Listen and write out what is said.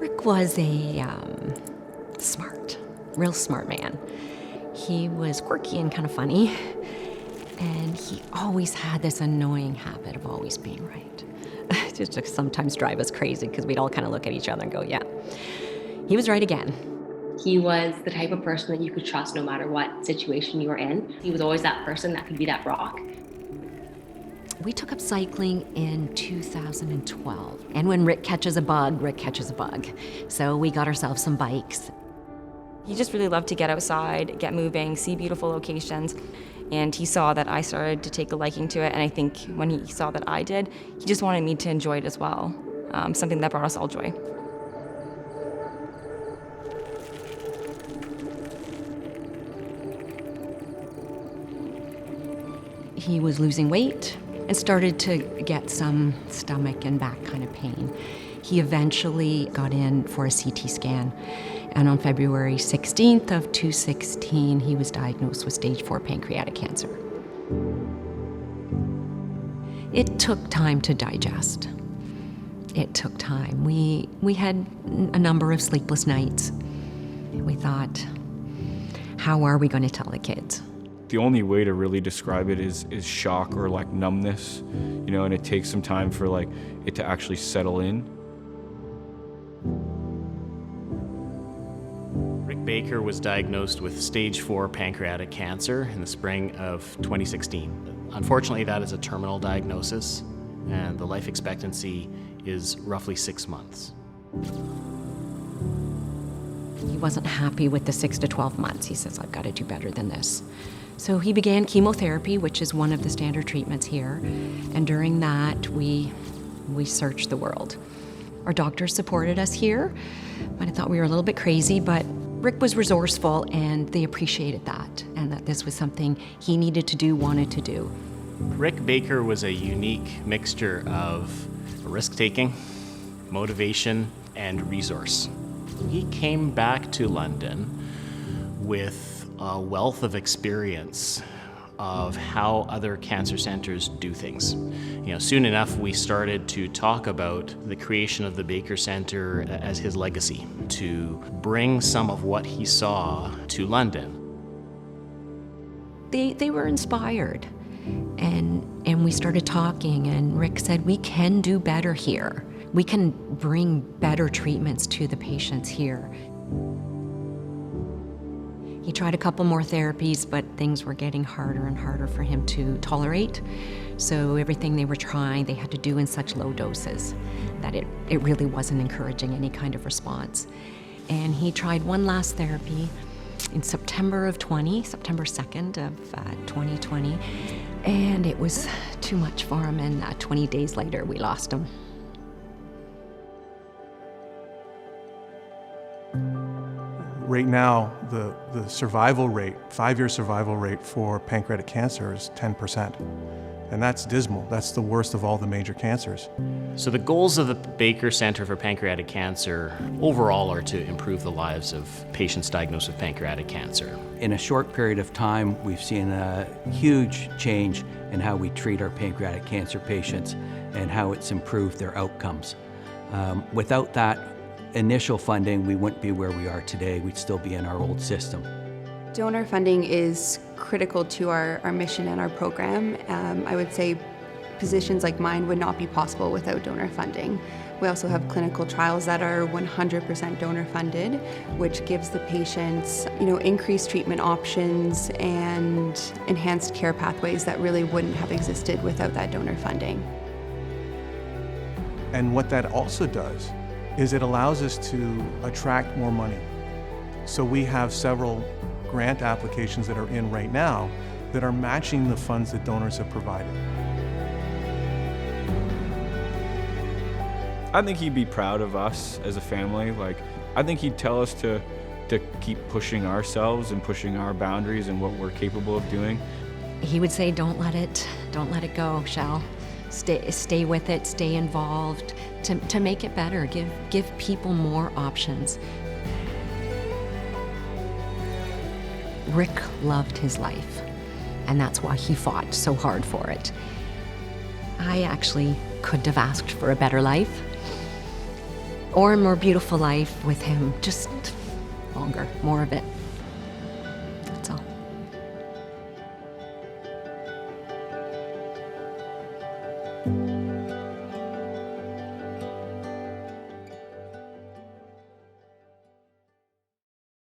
Rick was a real smart man. He was quirky and kind of funny, and he always had this annoying habit of always being right. It just sometimes drive us crazy because we'd all kind of look at each other and go, yeah, he was right again. He was the type of person that you could trust no matter what situation you were in. He was always that person that could be that rock. We took up cycling in 2012. And when Rick catches a bug, Rick catches a bug. So we got ourselves some bikes. He just really loved to get outside, get moving, see beautiful locations. And he saw that I started to take a liking to it. And I think when he saw that I did, he just wanted me to enjoy it as well. Something that brought us all joy. He was losing weight and started to get some stomach and back kind of pain. He eventually got in for a CT scan, and on February 16th of 2016, he was diagnosed with stage 4 pancreatic cancer. It took time to digest. It took time. We had a number of sleepless nights. We thought, how are we going to tell the kids? The only way to really describe it is shock or like numbness, and it takes some time for like it to actually settle in. Rick Baker was diagnosed with stage 4 pancreatic cancer in the spring of 2016. Unfortunately, that is a terminal diagnosis, and the life expectancy is roughly 6 months. He wasn't happy with the 6 to 12 months. He says, I've got to do better than this. So he began chemotherapy, which is one of the standard treatments here. And during that, we searched the world. Our doctors supported us here. Might have thought we were a little bit crazy, but Rick was resourceful, and they appreciated that, and that this was something he needed to do, wanted to do. Rick Baker was a unique mixture of risk-taking, motivation, and resource. He came back to London with a wealth of experience of how other cancer centers do things. Soon enough, we started to talk about the creation of the Baker Center as his legacy, to bring some of what he saw to London. They were inspired, and we started talking, and Rick said, we can do better here. We can bring better treatments to the patients here. He tried a couple more therapies, but things were getting harder and harder for him to tolerate. So everything they were trying, they had to do in such low doses that it really wasn't encouraging any kind of response. And he tried one last therapy in September 2nd of 2020, and it was too much for him, and 20 days later, we lost him. Right now, the survival rate, 5-year survival rate for pancreatic cancer is 10%. And that's dismal. That's the worst of all the major cancers. So the goals of the Baker Center for Pancreatic Cancer overall are to improve the lives of patients diagnosed with pancreatic cancer. In a short period of time, we've seen a huge change in how we treat our pancreatic cancer patients and how it's improved their outcomes. Without that initial funding, we wouldn't be where we are today. We'd still be in our old system. Donor funding is critical to our mission and our program. I would say positions like mine would not be possible without donor funding. We also have clinical trials that are 100% donor funded, which gives the patients, increased treatment options and enhanced care pathways that really wouldn't have existed without that donor funding. And what that also does is it allows us to attract more money. So we have several grant applications that are in right now that are matching the funds that donors have provided. I think he'd be proud of us as a family. I think he'd tell us to keep pushing ourselves and pushing our boundaries and what we're capable of doing. He would say, don't let it go, Shell. Stay with it, stay involved, to make it better, give people more options. Rick loved his life, and that's why he fought so hard for it. I actually couldn't have asked for a better life or a more beautiful life with him, just longer, more of it.